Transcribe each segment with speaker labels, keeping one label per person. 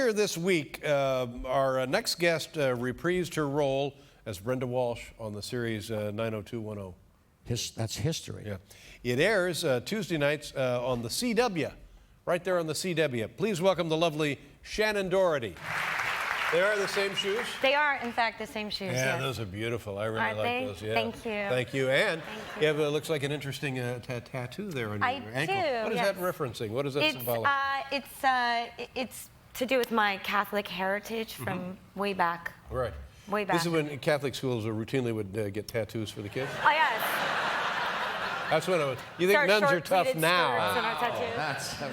Speaker 1: Earlier this week, our next guest reprised her role as Brenda Walsh on the series 90210.
Speaker 2: That's history.
Speaker 1: Yeah. It airs Tuesday nights on the CW, right there on the CW. Please welcome the lovely Shannen Doherty. They are the same shoes?
Speaker 3: They are, in fact, the same shoes.
Speaker 1: Yeah,
Speaker 3: yes.
Speaker 1: Those are beautiful. I really
Speaker 3: Aren't
Speaker 1: like
Speaker 3: they?
Speaker 1: those. Yeah.
Speaker 3: Thank you.
Speaker 1: Thank you. And
Speaker 3: Thank
Speaker 1: you have it looks like an interesting tattoo there on your ankle. What is that referencing? What is that symbolic?
Speaker 3: It's to do with my Catholic heritage from way back.
Speaker 1: Right.
Speaker 3: Way back.
Speaker 1: This is when Catholic schools routinely would get tattoos for the kids?
Speaker 3: Oh, yes.
Speaker 1: That's when it was. You think nuns are tough now?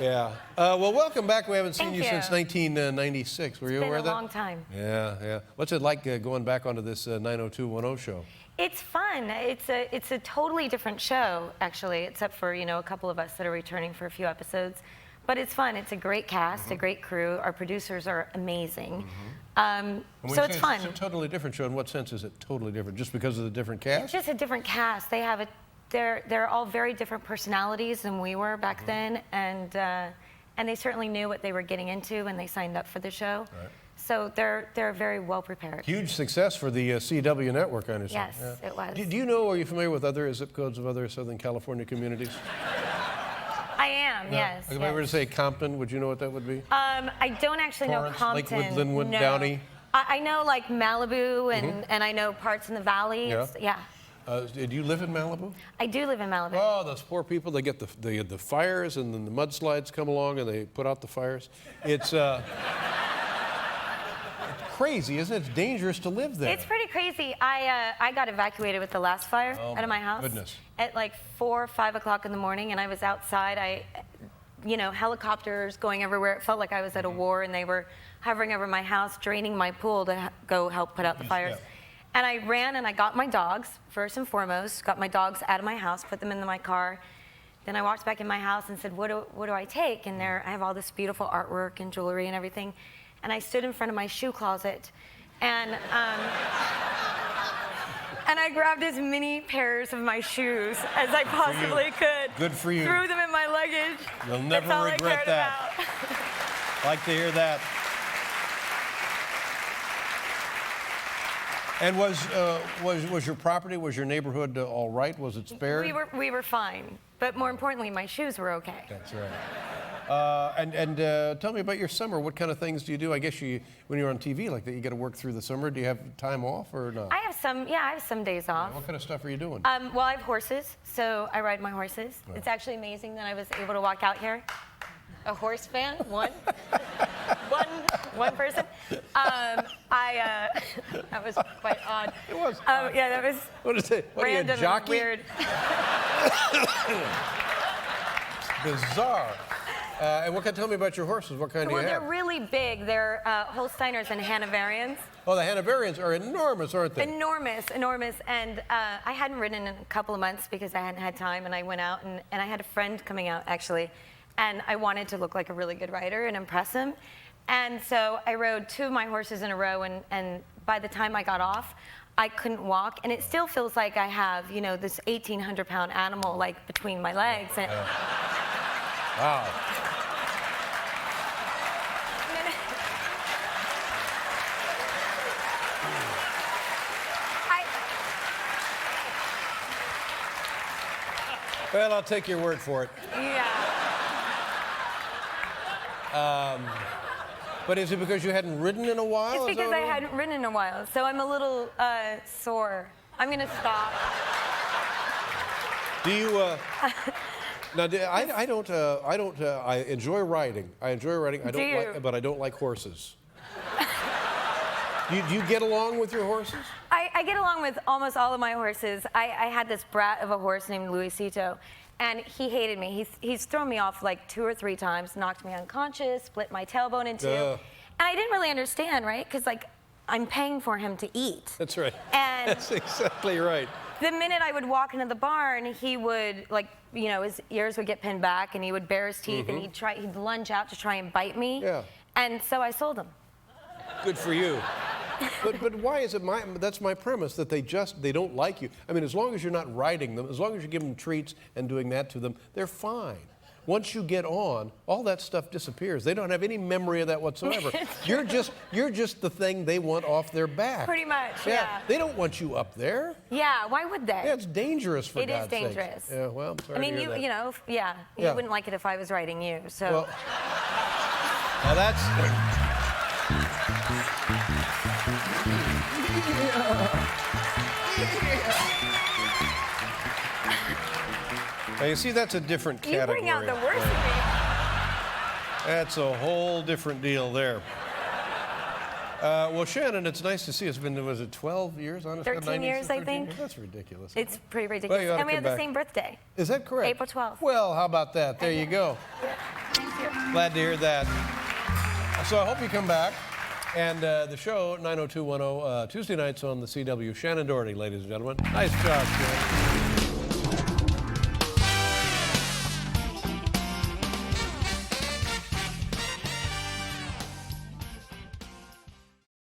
Speaker 1: Yeah. Well, welcome back. We haven't seen you since 1996. Were you aware of that?
Speaker 3: It's been a long time.
Speaker 1: Yeah, yeah. What's it like going back onto this 90210 show?
Speaker 3: It's fun. It's a totally different show, actually, except for, you know, a couple of us that are returning for a few episodes. But it's fun. It's a great cast, a great crew. Our producers are amazing. So it's fun.
Speaker 1: It's a totally different show. In what sense is it totally different? Just because of the different cast?
Speaker 3: It's just a different cast. They have they're all very different personalities than we were back then, and they certainly knew what they were getting into when they signed up for the show. Right. So they're very well prepared. Huge
Speaker 1: success for the CW network, I understand.
Speaker 3: Yes, it was.
Speaker 1: Do you know, are you familiar with other zip codes of other Southern California communities?
Speaker 3: I am, yes.
Speaker 1: If I were to say Compton, would you know what that would be?
Speaker 3: I don't actually
Speaker 1: Torrance,
Speaker 3: know Compton.
Speaker 1: Lakewood, Linwood,
Speaker 3: no.
Speaker 1: Downey?
Speaker 3: I know like Malibu and I know parts in the valley.
Speaker 1: Yeah. Do you live in Malibu?
Speaker 3: I do live in Malibu.
Speaker 1: Oh, those poor people, they get the fires and then the mudslides come along and they put out the fires. It's crazy, isn't it? It's dangerous to live there.
Speaker 3: It's pretty crazy. I got evacuated with the last fire out of my house.
Speaker 1: Goodness.
Speaker 3: At like 4 or 5 o'clock in the morning, and I was outside. You know, helicopters going everywhere. It felt like I was at a war, and they were hovering over my house, draining my pool to go help put out the fires. Yeah. And I ran and I got my dogs, first and foremost, got my dogs out of my house, put them in my car. Then I walked back in my house and said, what do I take? And there I have all this beautiful artwork and jewelry and everything. And I stood in front of my shoe closet and I grabbed as many pairs of my shoes as I possibly could.
Speaker 1: Good for you.
Speaker 3: Threw them in my luggage.
Speaker 1: You'll never regret that. Like to hear that. And was your property, was your neighborhood all right? Was it spared?
Speaker 3: We were fine, but more importantly, my shoes were okay.
Speaker 1: That's right. Tell me about your summer. What kind of things do you do? I guess when you're on TV like that, you got to work through the summer. Do you have time off or not?
Speaker 3: I have some days off.
Speaker 1: What kind of stuff are you doing?
Speaker 3: Well, I have horses, so I ride my horses. Right. It's actually amazing that I was able to walk out here. A horse fan, one person. That was quite odd.
Speaker 1: It was.
Speaker 3: Yeah, that was.
Speaker 1: What is it? What
Speaker 3: random
Speaker 1: are you, a jockey?
Speaker 3: Weird.
Speaker 1: Bizarre. And tell me about your horses. What kind do you have?
Speaker 3: Well, they're really big. They're Holsteiners and Hanoverians.
Speaker 1: Oh, the Hanoverians are enormous, aren't they?
Speaker 3: Enormous, enormous. And I hadn't ridden in a couple of months because I hadn't had time, and I went out, and I had a friend coming out, actually, and I wanted to look like a really good rider and impress him. And so I rode 2 of my horses in a row, and by the time I got off, I couldn't walk, and it still feels like I have, you know, this 1,800-pound animal, like, between my legs. And
Speaker 1: wow. Well, I'll take your word for it.
Speaker 3: Yeah.
Speaker 1: But is it because you hadn't ridden in a while?
Speaker 3: It's because I hadn't ridden in a while, so I'm a little sore. I'm gonna stop.
Speaker 1: Do you? Now, I enjoy riding. But I don't like horses. Do you get along with your horses?
Speaker 3: I get along with almost all of my horses. I had this brat of a horse named Luisito, and he hated me. He's thrown me off like 2 or 3 times, knocked me unconscious, split my tailbone in 2. And I didn't really understand, right? Because like I'm paying for him to eat.
Speaker 1: That's right.
Speaker 3: And
Speaker 1: that's exactly right.
Speaker 3: The minute I would walk into the barn, he would, like, you know, his ears would get pinned back, and he would bare his teeth, and he'd lunge out to try and bite me.
Speaker 1: Yeah.
Speaker 3: And so I sold him.
Speaker 1: Good for you. But why is it that's my premise, that they don't like you. I mean, as long as you're not riding them, as long as you give them treats and doing that to them, they're fine. Once you get on, all that stuff disappears. They don't have any memory of that whatsoever. You're just the thing they want off their back.
Speaker 3: Pretty much, yeah.
Speaker 1: They don't want you up there.
Speaker 3: Yeah, why would they?
Speaker 1: Yeah, it's dangerous for God's sake.
Speaker 3: It is dangerous.
Speaker 1: Yeah, well, I'm sorry
Speaker 3: I mean,
Speaker 1: to hear that.
Speaker 3: you know, yeah, you wouldn't like it if I was writing you, so.
Speaker 1: Well, now that's... Now you see, that's a different category.
Speaker 3: You bring out the worst in me.
Speaker 1: That's a whole different deal there. Well, Shannen, it's nice to see. It's been, was it 12 years? Honestly,
Speaker 3: 13 years, I think.
Speaker 1: Years? That's ridiculous.
Speaker 3: It's pretty ridiculous.
Speaker 1: Well,
Speaker 3: and we have the same birthday.
Speaker 1: Is that correct?
Speaker 3: April 12th.
Speaker 1: Well, how about that? There you go.
Speaker 3: Thank you.
Speaker 1: Glad to hear that. So I hope you come back. And the show, 90210, Tuesday nights on the CW. Shannen Doherty, ladies and gentlemen. Nice job, Shannen.